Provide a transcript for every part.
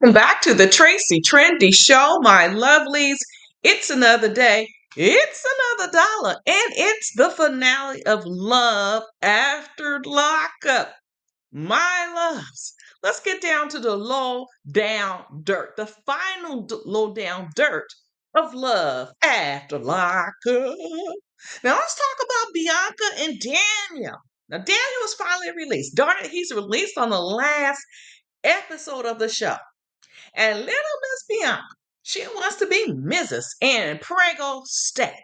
Welcome back to the Tracie Trendy Show, my lovelies. It's another day. It's another dollar. And it's the finale of Love After Lockup. My loves. Let's get down to the low down dirt, the final low down dirt of Love After Lockup. Now let's talk about Bianca and Daniel. Now Daniel was finally released. Darn it, he's released on the last episode of the show. And little Miss Bianca, she wants to be Mrs. and Prego Stat.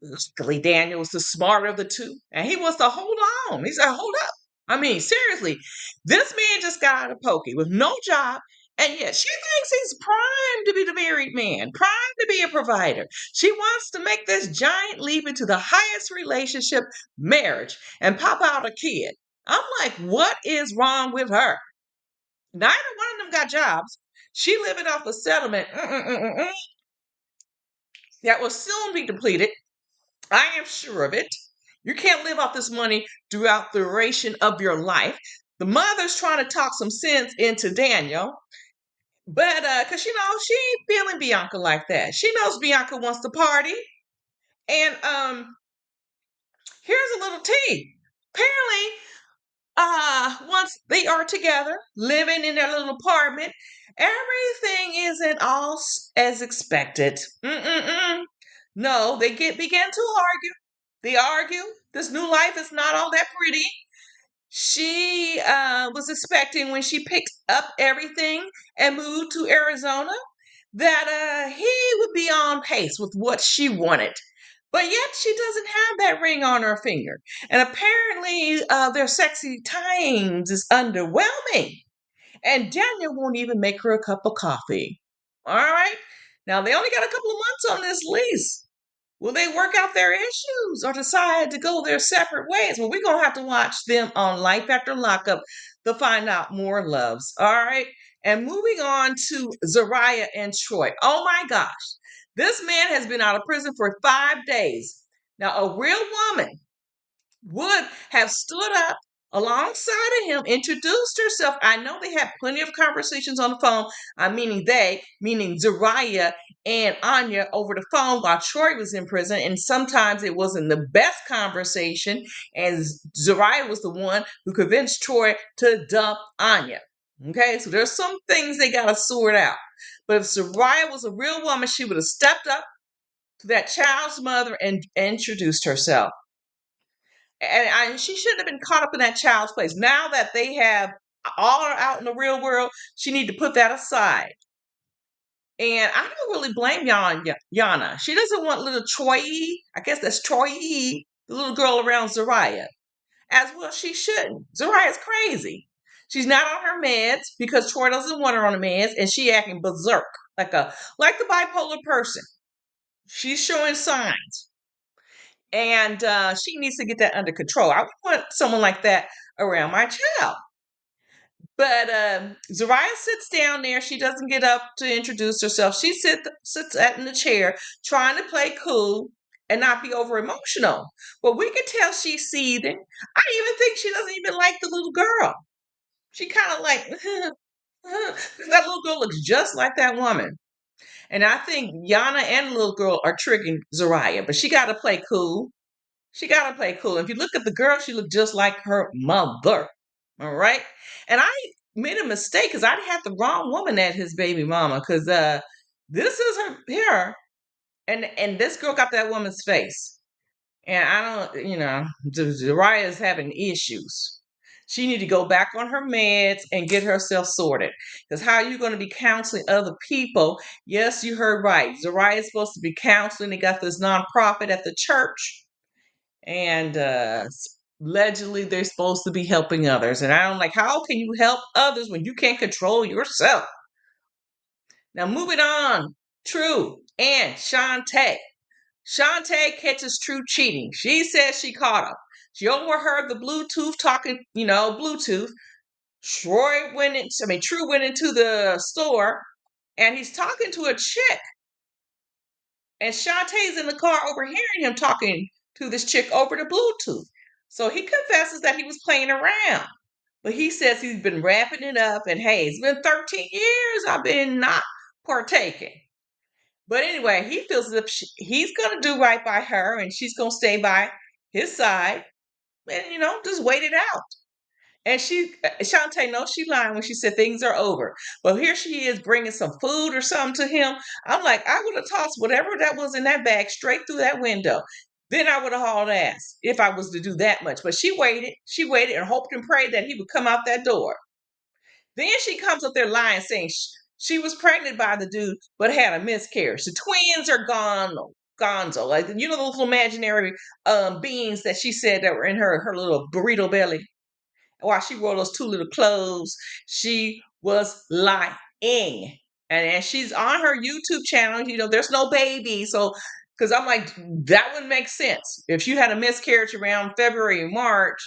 Luckily, Daniel was the smarter of the two, and he wants to hold on. He said, hold up. I mean, seriously, this man just got out of pokey with no job, and yet she thinks he's primed to be the married man, primed to be a provider. She wants to make this giant leap into the highest relationship, marriage, and pop out a kid. I'm like, what is wrong with her? Neither one of them got jobs. She living off a settlement that will soon be depleted. I am sure of it. You can't live off this money throughout the duration of your life. The mother's trying to talk some sense into Daniel, but because she ain't feeling Bianca like that. She knows Bianca wants to party, and here's a little tea. Apparently, once they are together, living in their little apartment, everything isn't all as expected. Mm-mm-mm. No, they began to argue. They argue. This new life is not all that pretty. She was expecting when she picked up everything and moved to Arizona that he would be on pace with what she wanted. But yet she doesn't have that ring on her finger. And apparently their sexy times is underwhelming. And Daniel won't even make her a cup of coffee. All right. Now they only got a couple of months on this lease. Will they work out their issues or decide to go their separate ways? Well, we're going to have to watch them on Life After Lockup to find out more loves. All right. And moving on to Zariah and Troy. Oh my gosh. This man has been out of prison for 5 days. Now, a real woman would have stood up alongside of him, introduced herself. I know they had plenty of conversations on the phone. Meaning Zariah and Anya over the phone while Troy was in prison. And sometimes it wasn't the best conversation. And Zariah was the one who convinced Troy to dump Anya. Okay, so there's some things they got to sort out. But if Zariah was a real woman, she would have stepped up to that child's mother and introduced herself, and she shouldn't have been caught up in that child's place. Now that they have all are out in the real world, she need to put that aside. And I don't really blame Yana. She doesn't want little Troy. I guess that's Troy, the little girl around Zariah. As well, she shouldn't. Zariah's crazy. She's not on her meds because Troy doesn't want her on the meds, and she acting berserk like the bipolar person. She's showing signs. And she needs to get that under control. I would want someone like that around my child. But Zariah sits down there. She doesn't get up to introduce herself. She sits in the chair trying to play cool and not be over emotional. But we can tell she's seething. I even think she doesn't even like the little girl. She kind of like, that little girl looks just like that woman. And I think Yana and the little girl are tricking Zariah, but she got to play cool. She got to play cool. If you look at the girl, she looked just like her mother. All right. And I made a mistake because I had the wrong woman at his baby mama because this is her. And this girl got that woman's face. And I don't, Zariah is having issues. She need to go back on her meds and get herself sorted. Because how are you going to be counseling other people? Yes, you heard right. Zariah is supposed to be counseling. They got this nonprofit at the church, and allegedly they're supposed to be helping others. And I don't like, how can you help others when you can't control yourself? Now, moving on, True and Shante. Shante catches True cheating. She says she caught him. She overheard the Bluetooth talking, Bluetooth. True went into the store and he's talking to a chick. And Shantae's in the car overhearing him talking to this chick over the Bluetooth. So he confesses that he was playing around. But he says he's been wrapping it up, and hey, it's been 13 years I've been not partaking. But anyway, he feels as if he's going to do right by her and she's going to stay by his side and, just wait it out. And Shante knows she lying when she said things are over. But here she is bringing some food or something to him. I'm like, I would have tossed whatever that was in that bag straight through that window. Then I would have hauled ass if I was to do that much. But she waited. She waited and hoped and prayed that he would come out that door. Then she comes up there lying, saying she was pregnant by the dude, but had a miscarriage. The twins are gone, gonzo. Like, those little imaginary beings that she said that were in her little burrito belly. While she wore those two little clothes, she was lying. And she's on her YouTube channel. There's no baby. So, because I'm like, that wouldn't make sense. If you had a miscarriage around February, March,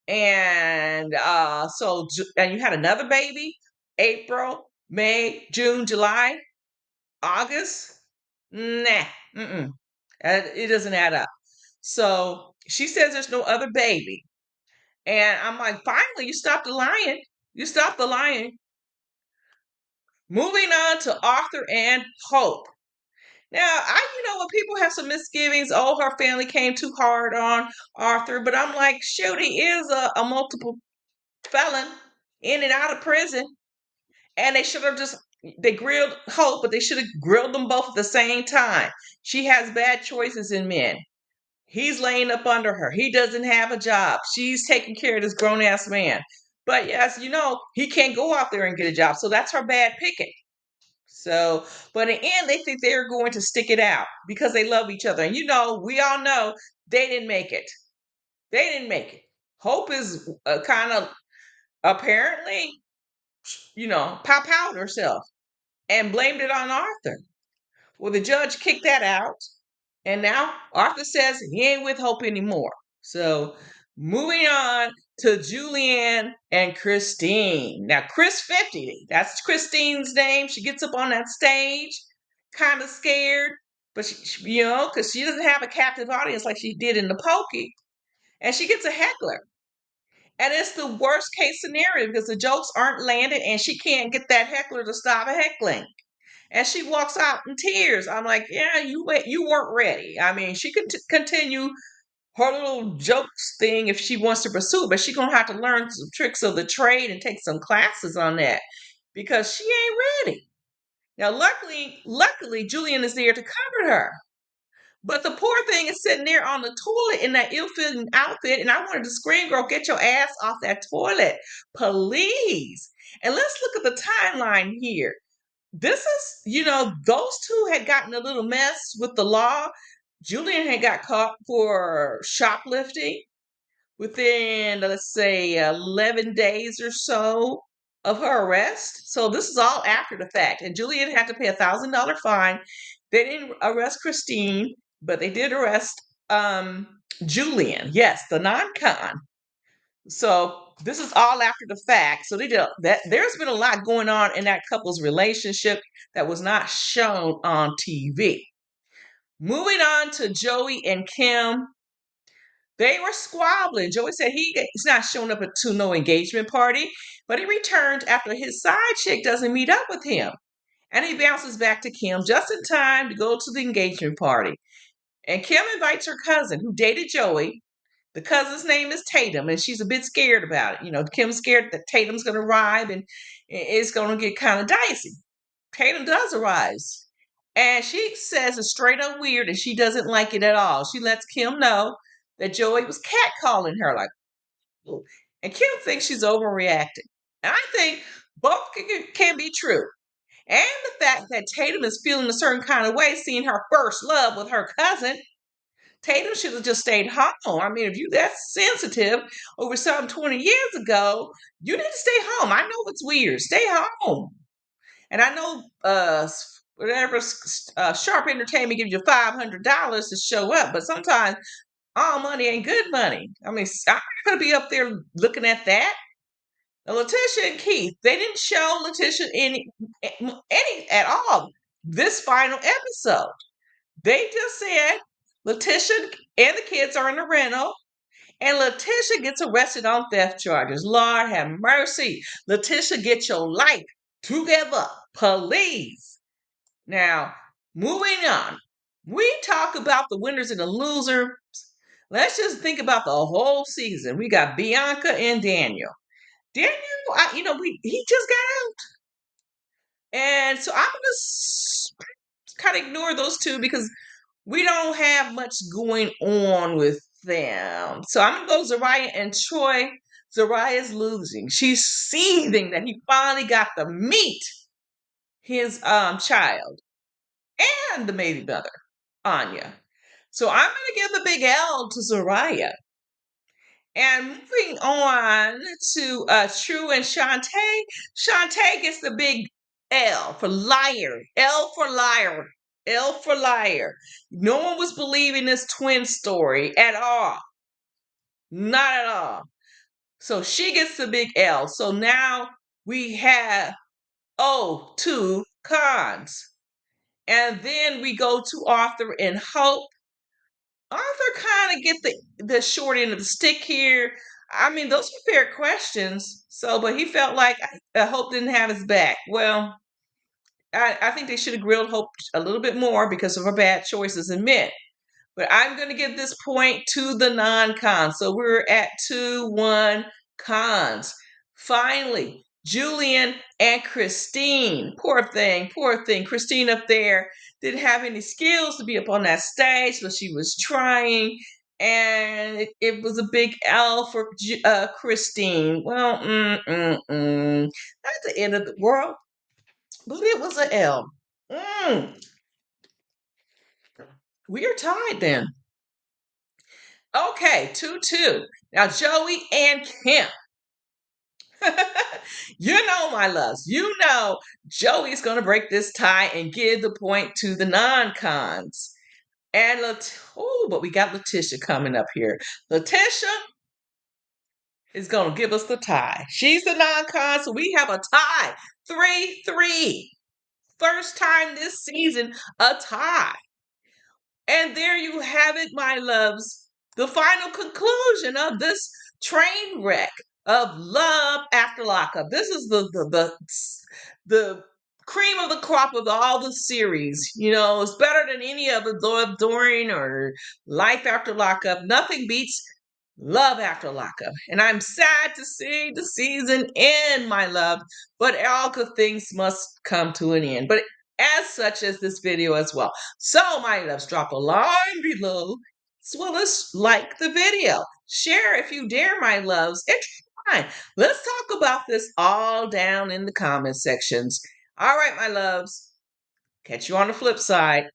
and you had another baby, April, May, June, July, August, nah, it doesn't add up. So she says there's no other baby. And I'm like, finally, you stopped the lying. You stopped the lying. Moving on to Arthur and Hope. Now, when people have some misgivings, oh, her family came too hard on Arthur, but I'm like, shoot, he is a multiple felon in and out of prison. And they grilled Hope, but they should have grilled them both at the same time. She has bad choices in men. He's laying up under her. He doesn't have a job. She's taking care of this grown ass man. But yes, he can't go out there and get a job. So that's her bad picking. So, but in the end, they think they're going to stick it out because they love each other. And we all know they didn't make it. They didn't make it. Hope is kind of apparently, pop out herself and blamed it on Arthur. Well, the judge kicked that out. And now Arthur says he ain't with Hope anymore. So moving on to Julianne and Christine. Now, Chris 50, that's Christine's name. She gets up on that stage, kind of scared, but because she doesn't have a captive audience like she did in the Pokey. And she gets a heckler. And it's the worst case scenario because the jokes aren't landed and she can't get that heckler to stop heckling. And she walks out in tears. I'm like, yeah, you weren't ready. I mean, she could continue her little jokes thing if she wants to pursue it, but she's gonna have to learn some tricks of the trade and take some classes on that because she ain't ready. Now, luckily, Julian is there to comfort her. But the poor thing is sitting there on the toilet in that ill-fitting outfit, and I wanted to scream, girl, get your ass off that toilet, please. And let's look at the timeline here. This is, those two had gotten a little mess with the law. Julian had got caught for shoplifting within, let's say, 11 days or so of her arrest. So this is all after the fact. And Julian had to pay $1,000 fine. They didn't arrest Christine, but they did arrest Julian. Yes, the non-con. So this is all after the fact. So they did that. There's been a lot going on in that couple's relationship that was not shown on TV. Moving on to Joey and Kim. They were squabbling. Joey said he's not showing up to no engagement party, but he returns after his side chick doesn't meet up with him. And he bounces back to Kim just in time to go to the engagement party. And Kim invites her cousin who dated Joey. The cousin's name is Tatum, and she's a bit scared about it. Kim's scared that Tatum's going to arrive and it's going to get kind of dicey. Tatum does arrive. And she says it's straight up weird and she doesn't like it at all. She lets Kim know that Joey was catcalling her. Like, ooh. And Kim thinks she's overreacting. And I think both can be true. And the fact that Tatum is feeling a certain kind of way, seeing her first love with her cousin, Tatum should have just stayed home. I mean, if you that sensitive over something 20 years ago, you need to stay home. I know it's weird. Stay home. And I know whatever Sharp Entertainment gives you $500 to show up, but sometimes all money ain't good money. I mean, I'm not gonna be up there looking at that. Now, Leticia and Keith, they didn't show Leticia any at all this final episode. They just said Leticia and the kids are in the rental, And Leticia gets arrested on theft charges. Lord have mercy. Leticia, get your life together, please. Now, moving on. We talk about the winners and the losers. Let's just think about the whole season. We got Bianca and Daniel. Daniel, he just got out. And so I'm going to kind of ignore those two because we don't have much going on with them. So I'm going to go Zariah and Troy. Zariah's losing. She's seething that he finally got to meet his child and the baby mother, Anya. So I'm going to give the big L to Zariah. And moving on to True and Shante. Shante gets the big L for liar. L for liar. L for liar. No one was believing this twin story at all. Not at all. So she gets the big L. So now we have, two cons. And then we go to Arthur and Hope. Arthur kind of get the short end of the stick here. I mean, those were fair questions. So, but he felt like Hope didn't have his back. Well, I think they should have grilled Hope a little bit more because of her bad choices in men. But I'm going to give this point to the non-cons. So we're at 2-1 cons. Finally, Julian and Christine. Poor thing, poor thing. Christine up there didn't have any skills to be up on that stage, but she was trying. And it was a big L for Christine. Well, not the end of the world, but it was an L. We are tied then. Okay, 2-2. Now, Joey and Kim. My loves, Joey's going to break this tie and give the point to the non-cons. And but we got Leticia coming up here. Leticia is going to give us the tie. She's the non-con, so we have a tie. 3-3. First time this season, a tie. And there you have it, my loves. The final conclusion of this train wreck of Love After Lockup. This is the cream of the crop of all the series. It's better than any of the Love During or Life After Lockup. Nothing beats Love After Lockup. And I'm sad to see the season end, my love. But all good things must come to an end. But as such as this video as well. So, my loves, drop a line below as well as like the video. Share if you dare, my loves. And fine. Let's talk about this all down in the comment sections. All right, my loves. Catch you on the flip side.